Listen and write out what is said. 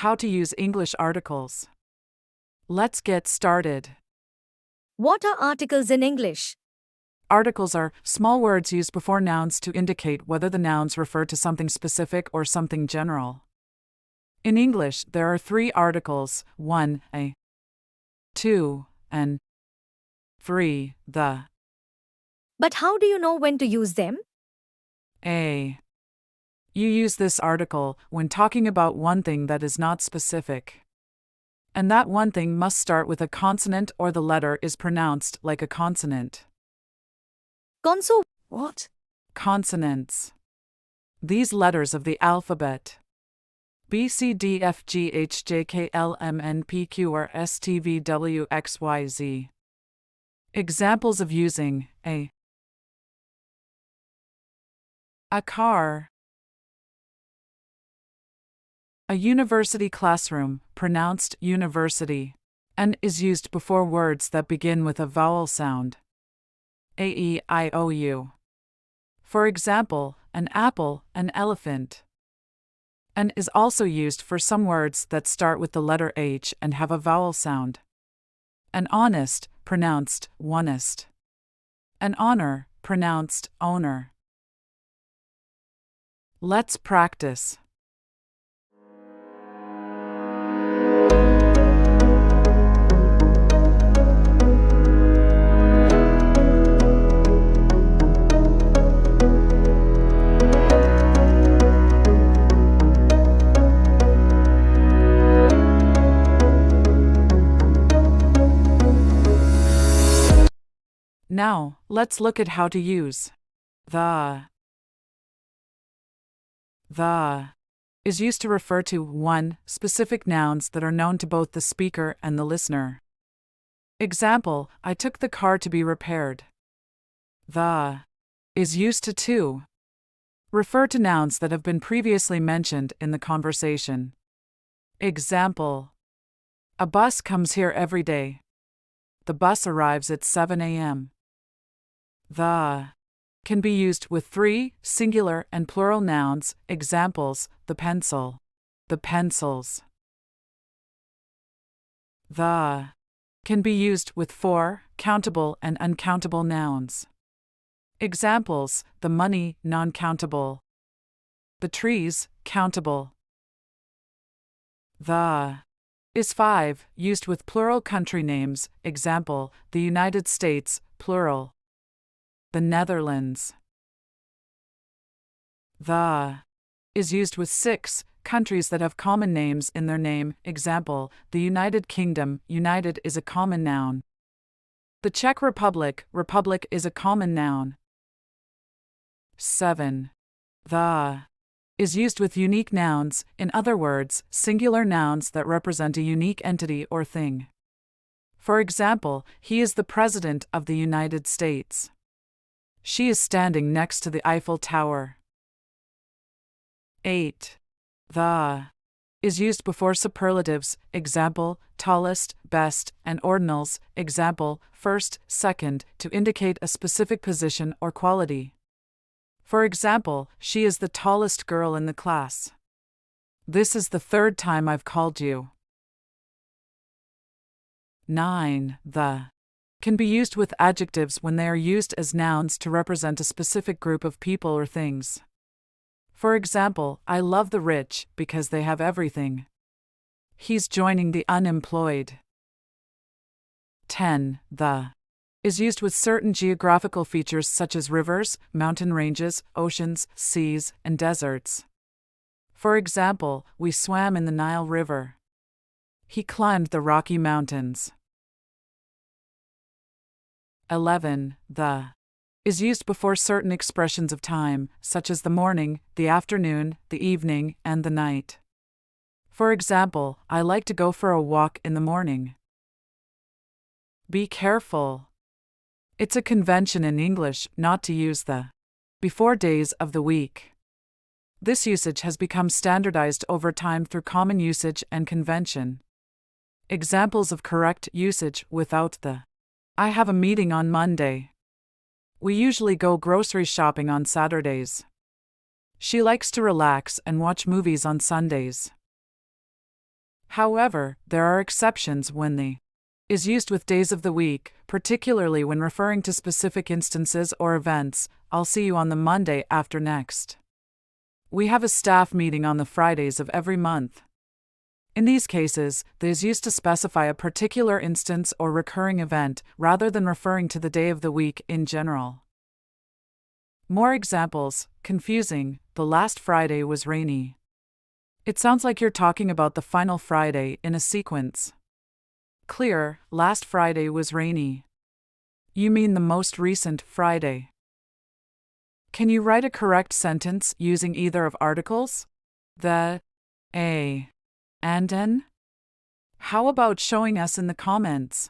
How to use English articles. Let's get started. What are articles in English? Articles are small words used before nouns to indicate whether the nouns refer to something specific or something general. In English, there are 3 articles: 1, a, 2, and 3, the. But how do you know when to use them? A. You use this article when talking about one thing that is not specific. And that one thing must start with a consonant or the letter is pronounced like a consonant. Conso. What? Consonants. These letters of the alphabet. B, C, D, F, G, H, J, K, L, M, N, P, Q, R, S, T, V, W, X, Y, Z. Examples of using a car. A university classroom, pronounced university, and is used before words that begin with a vowel sound. A, E, I, O, U. For example, an apple, an elephant. And is also used for some words that start with the letter H and have a vowel sound. An honest, pronounced onest. An honor, pronounced owner. Let's practice. Now, let's look at how to use the. The is used to refer to 1. Specific nouns that are known to both the speaker and the listener. Example, I took the car to be repaired. The is used to 2. Refer to nouns that have been previously mentioned in the conversation. Example, a bus comes here every day. The bus arrives at 7 a.m. The can be used with 3 singular and plural nouns. Examples, the pencil, the pencils. The can be used with 4 countable and uncountable nouns. Examples, the money, non-countable. The trees, countable. The is 5, used with plural country names. Example, the United States, plural. The Netherlands. The is used with 6 countries that have common names in their name. Example, the United Kingdom, United is a common noun. The Czech Republic, Republic is a common noun. 7. The is used with unique nouns, in other words, singular nouns that represent a unique entity or thing. For example, he is the President of the United States. She is standing next to the Eiffel Tower. 8. The is used before superlatives. Example, tallest, best, and ordinals. Example, first, second, to indicate a specific position or quality. For example, she is the tallest girl in the class. This is the 3rd time I've called you. 9. The can be used with adjectives when they are used as nouns to represent a specific group of people or things. For example, I love the rich because they have everything. He's joining the unemployed. 10. The is used with certain geographical features such as rivers, mountain ranges, oceans, seas, and deserts. For example, we swam in the Nile River. He climbed the Rocky Mountains. 11. The is used before certain expressions of time, such as the morning, the afternoon, the evening, and the night. For example, I like to go for a walk in the morning. Be careful. It's a convention in English not to use the before days of the week. This usage has become standardized over time through common usage and convention. Examples of correct usage without the I have a meeting on Monday. We usually go grocery shopping on Saturdays. She likes to relax and watch movies on Sundays. However, there are exceptions when the is used with days of the week, particularly when referring to specific instances or events. I'll see you on the Monday after next. We have a staff meeting on the Fridays of every month. In these cases, the is used to specify a particular instance or recurring event rather than referring to the day of the week in general. More examples: confusing, the last Friday was rainy. It sounds like you're talking about the final Friday in a sequence. Clear, last Friday was rainy. You mean the most recent Friday. Can you write a correct sentence using either of articles? The, a, and an? How about showing us in the comments?